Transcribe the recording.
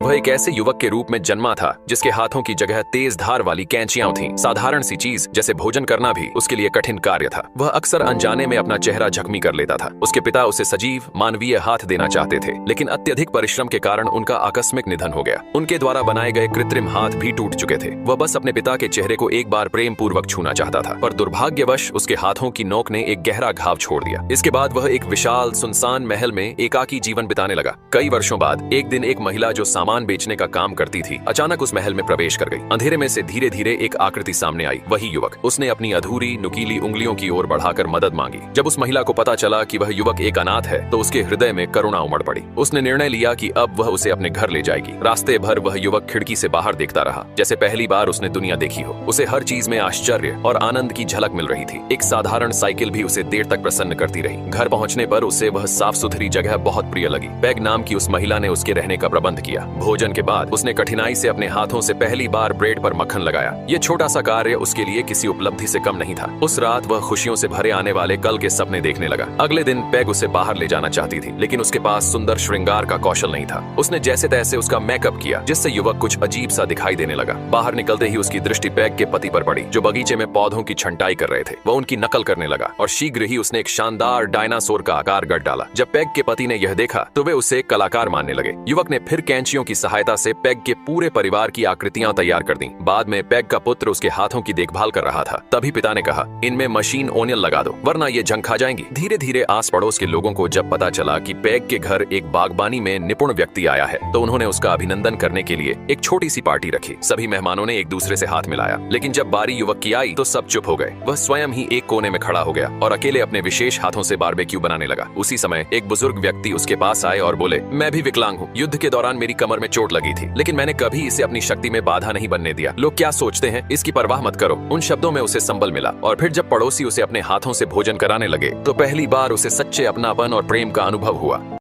वह एक ऐसे युवक के रूप में जन्मा था जिसके हाथों की जगह तेज धार वाली कैंचियां थीं। साधारण सी चीज जैसे भोजन करना भी उसके लिए कठिन कार्य था। वह अक्सर अनजाने में अपना चेहरा जख्मी कर लेता था। उसके पिता उसे सजीव मानवीय हाथ देना चाहते थे, लेकिन अत्यधिक परिश्रम के कारण उनका आकस्मिक निधन हो गया। उनके द्वारा बनाए गए कृत्रिम हाथ भी टूट चुके थे। वह बस अपने पिता के चेहरे को एक बार प्रेम पूर्वक छूना चाहता था, पर दुर्भाग्यवश उसके हाथों की नोक ने एक गहरा घाव छोड़ दिया। इसके बाद वह एक विशाल सुनसान महल में एकाकी जीवन बिताने लगा। कई वर्षों बाद एक दिन एक महिला जो सामान बेचने का काम करती थी, अचानक उस महल में प्रवेश कर गई। अंधेरे में से धीरे धीरे एक आकृति सामने आई, वही युवक। उसने अपनी अधूरी नुकीली उंगलियों की ओर बढ़ाकर मदद मांगी। जब उस महिला को पता चला कि वह युवक एक अनाथ है, तो उसके हृदय में करुणा उमड़ पड़ी। उसने निर्णय लिया कि अब वह उसे अपने घर ले जाएगी। रास्ते भर वह युवक खिड़की से बाहर देखता रहा, जैसे पहली बार उसने दुनिया देखी हो। उसे हर चीज में आश्चर्य और आनंद की झलक मिल रही थी। एक साधारण साइकिल भी उसे देर तक प्रसन्न करती रही। घर पहुंचने पर उसे वह साफ सुथरी जगह बहुत प्रिय लगी। पैग नाम की उस महिला ने उसके रहने का प्रबंध किया। भोजन के बाद उसने कठिनाई से अपने हाथों से पहली बार ब्रेड पर मक्खन लगाया। ये छोटा सा कार्य उसके लिए किसी उपलब्धि से कम नहीं था। उस रात वह खुशियों से भरे आने वाले कल के सपने देखने लगा। अगले दिन पैग उसे बाहर ले जाना चाहती थी, लेकिन उसके पास सुंदर श्रृंगार का कौशल नहीं था। उसने जैसे तैसे उसका मेकअप किया, जिससे युवक कुछ अजीब सा दिखाई देने लगा। बाहर निकलते ही उसकी दृष्टि पैग के पति पर पड़ी, जो बगीचे में पौधों की छंटाई कर रहे थे। वह उनकी नकल करने लगा और शीघ्र ही उसने एक शानदार डायनासोर का आकार गढ़ डाला। जब पैग के पति ने यह देखा तो वे उसे कलाकार मानने लगे। युवक ने फिर कैंचियों की सहायता से पैग के पूरे परिवार की आकृतियां तैयार कर दी। बाद में पैग का पुत्र उसके हाथों की देखभाल कर रहा था। तभी पिता ने कहा, इनमें मशीन ओनियल लगा दो, वरना ये जंग खा जाएंगी। धीरे धीरे आस पड़ोस के लोगों को जब पता चला कि पैग के घर एक बागबानी में निपुण व्यक्ति आया है, तो उन्होंने उसका अभिनंदन करने के लिए एक छोटी सी पार्टी रखी। सभी मेहमानों ने एक दूसरे से हाथ मिलाया, लेकिन जब बारी युवक की आई तो सब चुप हो गए। वह स्वयं ही एक कोने में खड़ा हो गया और अकेले अपने विशेष हाथों से बारबेक्यू बनाने लगा। उसी समय एक बुजुर्ग व्यक्ति उसके पास आए और बोले, मैं भी विकलांग हूँ। युद्ध के दौरान मेरी कमर में चोट लगी थी, लेकिन मैंने कभी इसे अपनी शक्ति में बाधा नहीं बनने दिया। लोग क्या सोचते हैं इसकी परवाह मत करो। उन शब्दों में उसे संबल मिला। और फिर जब पड़ोसी उसे अपने हाथों से भोजन कराने लगे, तो पहली बार उसे सच्चे अपनापन और प्रेम का अनुभव हुआ।